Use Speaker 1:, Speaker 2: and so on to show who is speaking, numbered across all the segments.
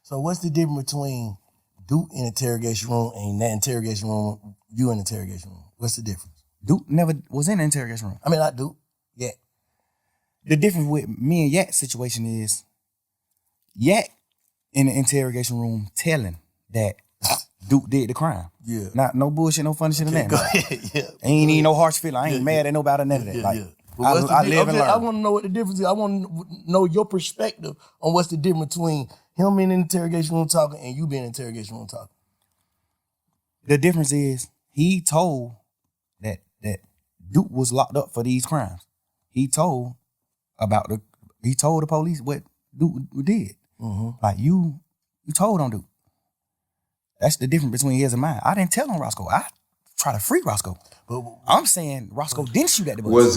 Speaker 1: So what's the difference between Duke in the interrogation room and that interrogation room, you in the interrogation room? What's the difference?
Speaker 2: Duke never was in the interrogation room.
Speaker 1: I mean, not Duke. Yeah.
Speaker 2: The difference with me and Yak situation is Yak in the interrogation room telling that Duke did the crime.
Speaker 1: Yeah.
Speaker 2: Not no bullshit, no funny shit in that.
Speaker 1: Go ahead. Yeah.
Speaker 2: Ain't even no harsh feeling. I ain't mad at nobody, none of that. I live and learn.
Speaker 1: I want to know what the difference is. I want to know your perspective on what's the difference between him being in the interrogation room talking and you being in the interrogation room talking.
Speaker 2: The difference is he told that Duke was locked up for these crimes. He told the police what Duke did.
Speaker 1: Mm-hmm.
Speaker 2: Like you told on Duke. That's the difference between his and mine. I didn't tell on Roscoe. I try to free Roscoe. But I'm saying Roscoe didn't shoot at the bus.
Speaker 3: What's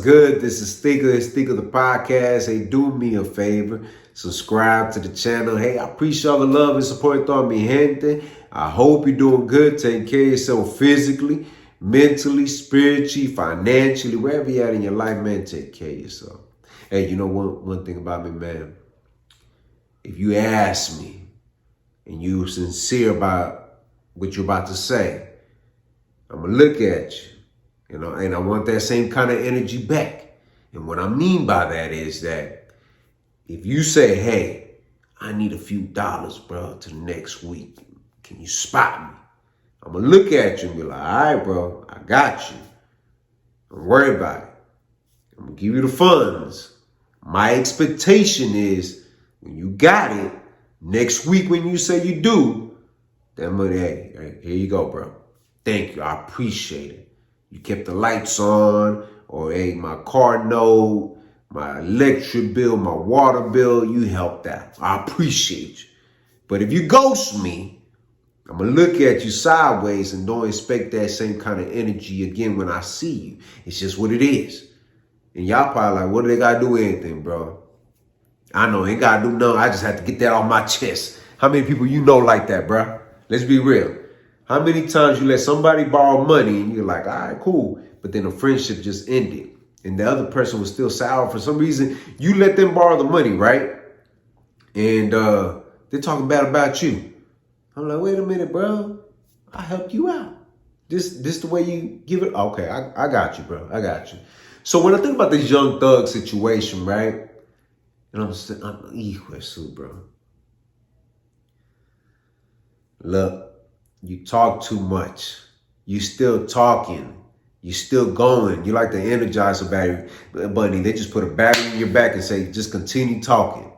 Speaker 3: good? This is Stigler the podcast. Hey, do me a favor. Subscribe to the channel. Hey, I appreciate all the love and support on mi gente. I hope you're doing good. Take care of yourself physically, mentally, spiritually, financially, wherever you're at in your life, man, take care of yourself. Hey, you know one thing about me, man. If you ask me and you're sincere about what you're about to say, I'm going to look at you, and I want that same kind of energy back. And what I mean by that is that if you say, hey, I need a few dollars, bro, to next week, can you spot me? I'm going to look at you and be like, all right, bro, I got you. Don't worry about it. I'm going to give you the funds. My expectation is when you got it, next week when you say you do, that money, hey, here you go, bro. Thank you. I appreciate it. You kept the lights on, or hey, my car note, my electric bill, my water bill, you helped out. I appreciate you. But if you ghost me, I'm going to look at you sideways and don't expect that same kind of energy again when I see you. It's just what it is. And y'all probably like, what do they got to do with anything, bro? I know, ain't got to do nothing. I just have to get that off my chest. How many people you know like that, bro? Let's be real. How many times you let somebody borrow money and you're like, all right, cool. But then a friendship just ended. And the other person was still sour for some reason. You let them borrow the money, right? And they're talking bad about you. I'm like, wait a minute, bro. I helped you out. This the way you give it? Okay, I got you, bro. I got you. So when I think about this Young Thug situation, right? And I'm saying, bro. Look, you talk too much. You still talking. You still going. You like the Energizer bunny. They just put a battery in your back and say, just continue talking.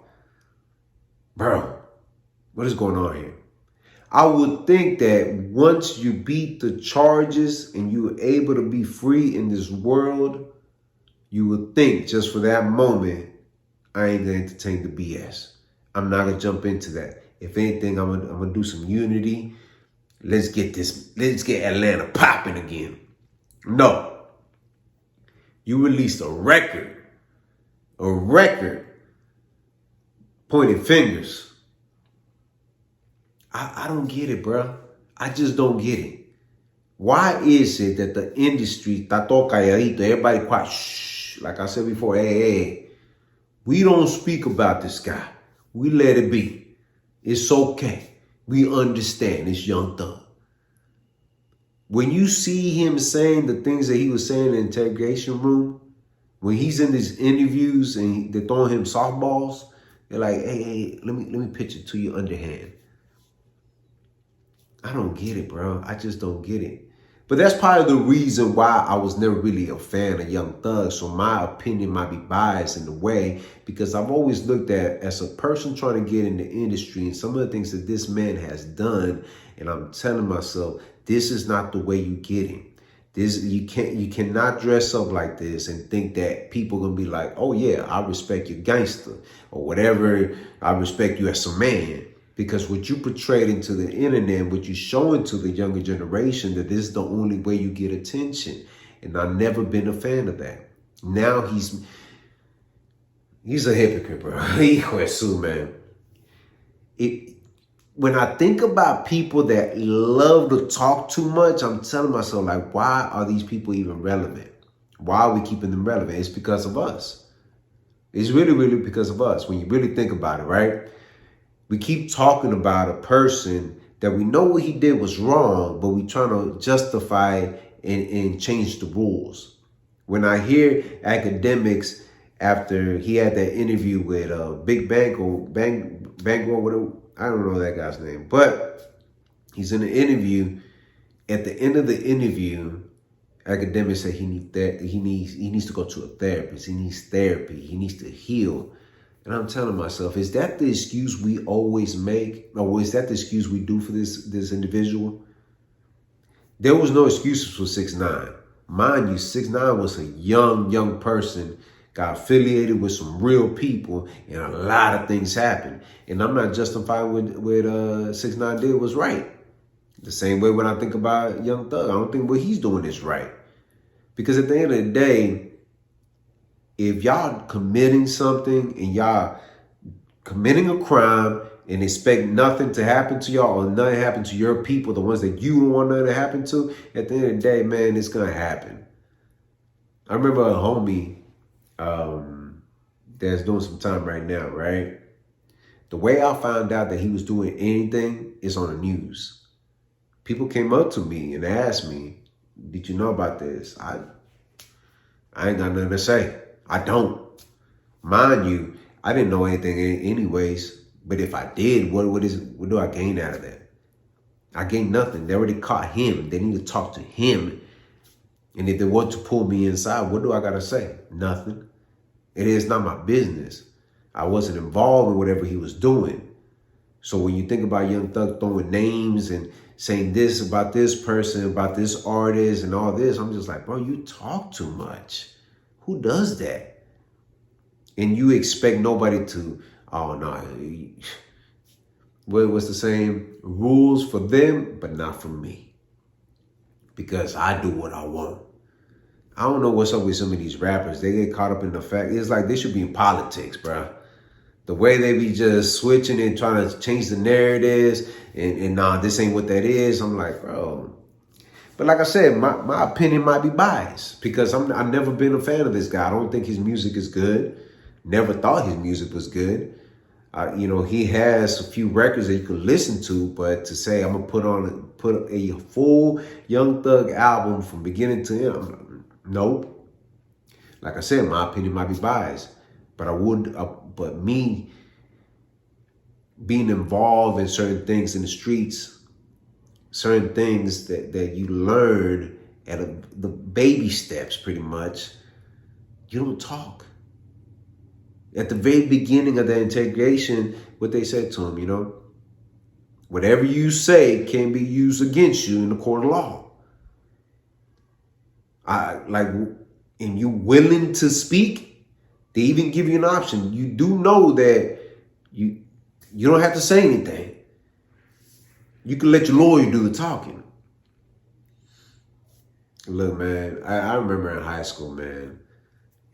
Speaker 3: Bro, what is going on here? I would think that once you beat the charges and you're able to be free in this world, you would think just for that moment, I ain't going to entertain the BS. I'm not going to jump into that. If anything, I'm gonna do some unity. Let's get Atlanta popping again. No. You released a record pointing fingers. I don't get it, bro. I just don't get it. Why is it that the industry, está todo calladito, everybody quiet, shh, like I said before, hey, we don't speak about this guy. We let it be. It's okay. We understand it's Young Thug. When you see him saying the things that he was saying in the interrogation room, when he's in these interviews and they're throwing him softballs, they're like, hey, let me pitch it to you underhand. I don't get it, bro. I just don't get it. But that's part of the reason why I was never really a fan of Young Thug. So my opinion might be biased in a way because I've always looked at as a person trying to get in the industry and some of the things that this man has done. And I'm telling myself, this is not the way you get him. You cannot dress up like this and think that people are going to be like, oh yeah, I respect you gangster or whatever. I respect you as a man. Because what you portrayed into the internet, what you showing to the younger generation, that this is the only way you get attention. And I've never been a fan of that. Now he's a hypocrite, bro. Man. When I think about people that love to talk too much, I'm telling myself, like, why are these people even relevant? Why are we keeping them relevant? It's because of us. It's really, really because of us. When you really think about it, right? We keep talking about a person that we know what he did was wrong, but we trying to justify it and change the rules. When I hear academics after he had that interview with Big Bang or whatever, I don't know that guy's name, but he's in an interview. At the end of the interview, academics say he needs to go to a therapist. He needs therapy. He needs to heal. And I'm telling myself, is that the excuse we always make? Or is that the excuse we do for this individual? There was no excuses for 6ix9ine. Mind you, 6ix9ine was a young person, got affiliated with some real people, and a lot of things happened. And I'm not justifying what 6ix9ine did was right. The same way when I think about Young Thug, I don't think what he's doing is right. Because at the end of the day, if y'all committing something and y'all committing a crime and expect nothing to happen to y'all or nothing happen to your people, the ones that you don't want nothing to happen to, at the end of the day, man, it's going to happen. I remember a homie that's doing some time right now, right? The way I found out that he was doing anything is on the news. People came up to me and asked me, did you know about this? I ain't got nothing to say. I don't. Mind you, I didn't know anything anyways. But if I did, what do I gain out of that? I gained nothing. They already caught him. They need to talk to him. And if they want to pull me inside, what do I got to say? Nothing. It is not my business. I wasn't involved in whatever he was doing. So when you think about Young Thug throwing names and saying this about this person, about this artist and all this, I'm just like, bro, you talk too much. Who does that? And you expect nobody to, oh no, what's the same? Rules for them, but not for me. Because I do what I want. I don't know what's up with some of these rappers. They get caught up in the fact, it's like they should be in politics, bro. The way they be just switching and trying to change the narratives and nah, this ain't what that is. I'm like, bro. But like I said, my opinion might be biased because I've never been a fan of this guy. I don't think his music is good. Never thought his music was good. He has a few records that you could listen to, but to say I'm gonna put a full Young Thug album from beginning to end, nope. Like I said, my opinion might be biased, but but me being involved in certain things in the streets, certain things that you learn at the baby steps, pretty much, you don't talk. At the very beginning of the interrogation, what they said to him, whatever you say can be used against you in the court of law. And you willing to speak? They even give you an option. You do know that you don't have to say anything. You can let your lawyer do the talking. Look, man, I remember in high school, man,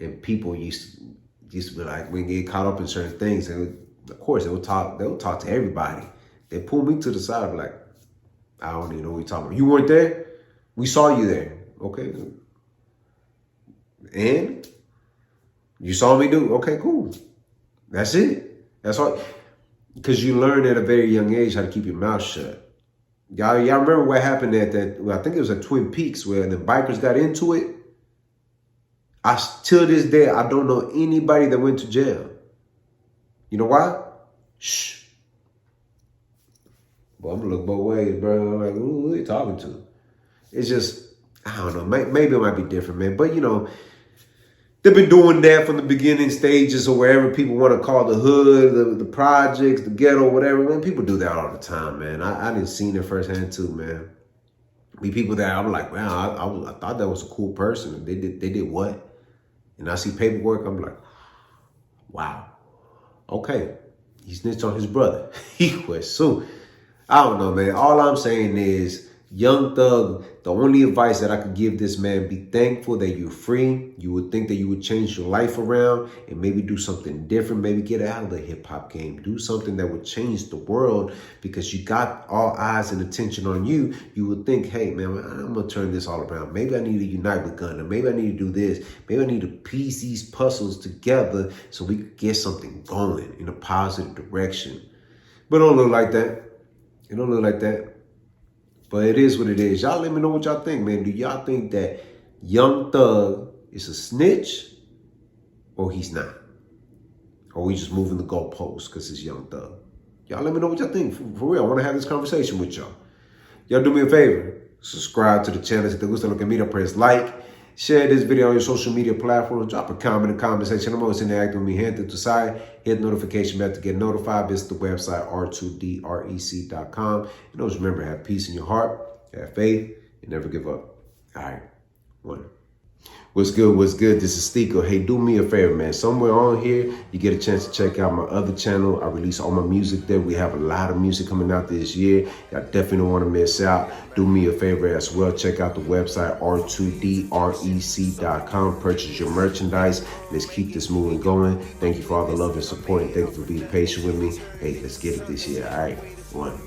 Speaker 3: and people used to be like, when they get caught up in certain things, and of course they would talk to everybody. They pull me to the side, I'd be like, I don't even know what you're talking about. You weren't there? We saw you there. Okay. And you saw me do? Okay, cool. That's it. That's all. Because you learn at a very young age how to keep your mouth shut. Y'all remember what happened at that, I think it was at Twin Peaks where the bikers got into it? Till this day, I don't know anybody that went to jail. You know why? Shh. Well, I'm going to look both ways, bro. I'm like, who are you talking to? It's just, I don't know. Maybe it might be different, man. But, they've been doing that from the beginning stages or wherever people want to call the hood, the projects, the ghetto, whatever. Man, people do that all the time, man. I didn't see it firsthand too, man. Be people that I'm like, man, I thought that was a cool person. They did what? And I see paperwork, I'm like, wow. Okay. He snitched on his brother. He quit soon. I don't know, man. All I'm saying is, Young Thug, the only advice that I could give this man, be thankful that you're free. You would think that you would change your life around and maybe do something different. Maybe get out of the hip hop game. Do something that would change the world because you got all eyes and attention on you. You would think, hey, man, I'm going to turn this all around. Maybe I need to unite with Gunna. Maybe I need to do this. Maybe I need to piece these puzzles together so we could get something going in a positive direction. But it don't look like that. It don't look like that. But it is what it is. Y'all let me know what y'all think, man. Do y'all think that Young Thug is a snitch or he's not? Or we just moving the goalposts because it's Young Thug? Y'all let me know what y'all think. For real, I want to have this conversation with y'all. Y'all do me a favor. Subscribe to the channel. Si te gusta lo que mira, press like. Share this video on your social media platforms. Drop a comment in the comment section. I'm always interacting with me, gente. To side, hit the notification bell to get notified. Visit the website r2drec.com. And always remember, have peace in your heart, have faith, and never give up. All right, one. What's good? What's good? This is Stico. Hey, do me a favor, man. Somewhere on here, you get a chance to check out my other channel. I release all my music there. We have a lot of music coming out this year. Y'all definitely don't want to miss out. Do me a favor as well. Check out the website, r2drec.com. Purchase your merchandise. Let's keep this moving going. Thank you for all the love and support, and thank you for being patient with me. Hey, let's get it this year. All right, one.